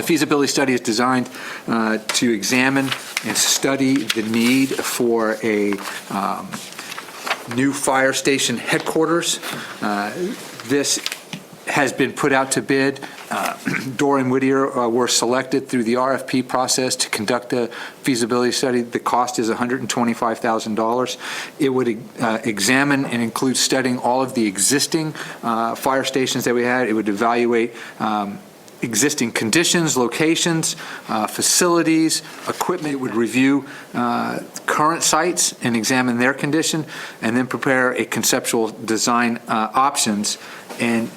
The feasibility study is designed to examine and study the need for a new fire station headquarters. This has been put out to bid. Dorr and Whittier were selected through the RFP process to conduct a feasibility study. The cost is $125,000. It would examine and include studying all of the existing fire stations that we had. It would evaluate existing conditions, locations, facilities, equipment. It would review current sites and examine their condition, and then prepare a conceptual design options and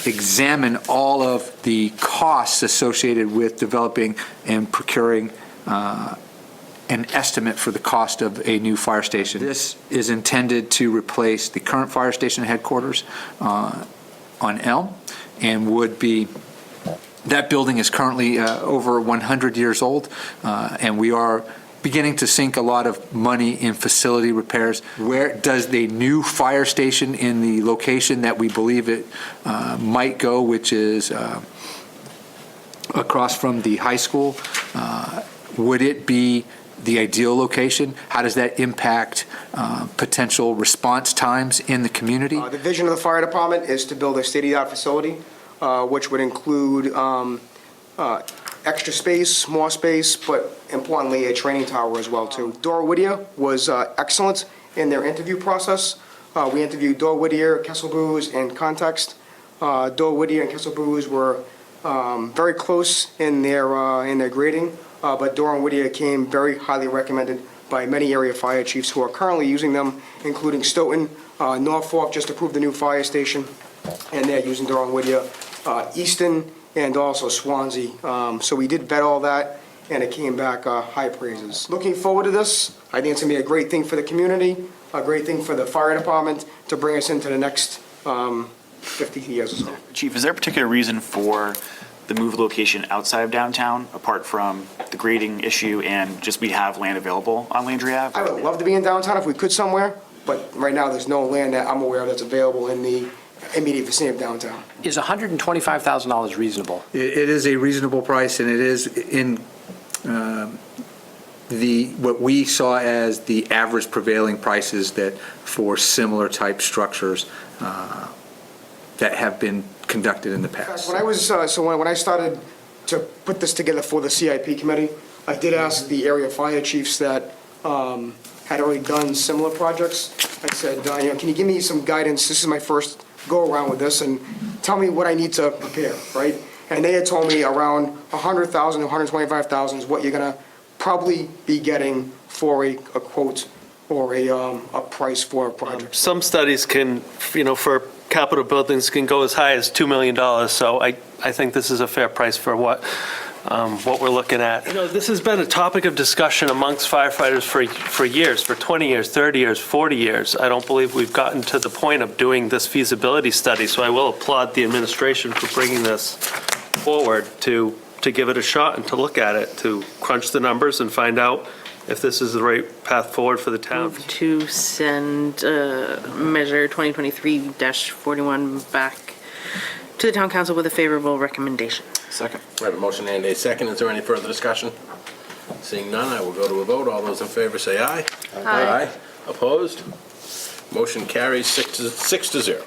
examine all of the costs associated with developing and procuring an estimate for the cost of a new fire station. This is intended to replace the current fire station headquarters on Elm, and would be, that building is currently over 100 years old, and we are beginning to sink a lot of money in facility repairs. Where does the new fire station in the location that we believe it might go, which is across from the high school, would it be the ideal location? How does that impact potential response times in the community? The vision of the fire department is to build a state-of-the-art facility, which would include extra space, more space, but importantly, a training tower as well, too. Dorr Whittier was excellent in their interview process. We interviewed Dorr Whittier, Kessel Brewers, and Context. Dorr Whittier and Kessel Brewers were very close in their grading, but Dorr and Whittier came very highly recommended by many area fire chiefs who are currently using them, including Stoughton. Norfolk just approved the new fire station, and they're using Dorr and Whittier. Easton, and also Swansea. So we did vet all that, and it came back high praises. Looking forward to this. I think it's going to be a great thing for the community, a great thing for the fire department to bring us into the next 50 years or so. Chief, is there a particular reason for the move location outside of downtown, apart from the grading issue and just we have land available on Landry Ave? I would love to be in downtown if we could somewhere, but right now there's no land that I'm aware of that's available in the immediate vicinity of downtown. Is $125,000 reasonable? It is a reasonable price, and it is in what we saw as the average prevailing prices that for similar type structures that have been conducted in the past. When I started to put this together for the CIP committee, I did ask the area fire chiefs that had already done similar projects. I said, can you give me some guidance? This is my first go around with this, and tell me what I need to prepare, right? And they had told me around $100,000 to $125,000 is what you're gonna probably be getting for a quote or a price for a project. Some studies can, for capital buildings can go as high as $2 million. So I think this is a fair price for what we're looking at. This has been a topic of discussion amongst firefighters for years, for 20 years, 30 years, 40 years. I don't believe we've gotten to the point of doing this feasibility study, so I will applaud the administration for bringing this forward to give it a shot and to look at it, to crunch the numbers and find out if this is the right path forward for the town. Move to send measure 2023-41 back to the town council with a favorable recommendation. Second. I have a motion and a second. Is there any further discussion? Seeing none, I will go to a vote. All those in favor say aye. Aye. Opposed? Motion carries 6-0.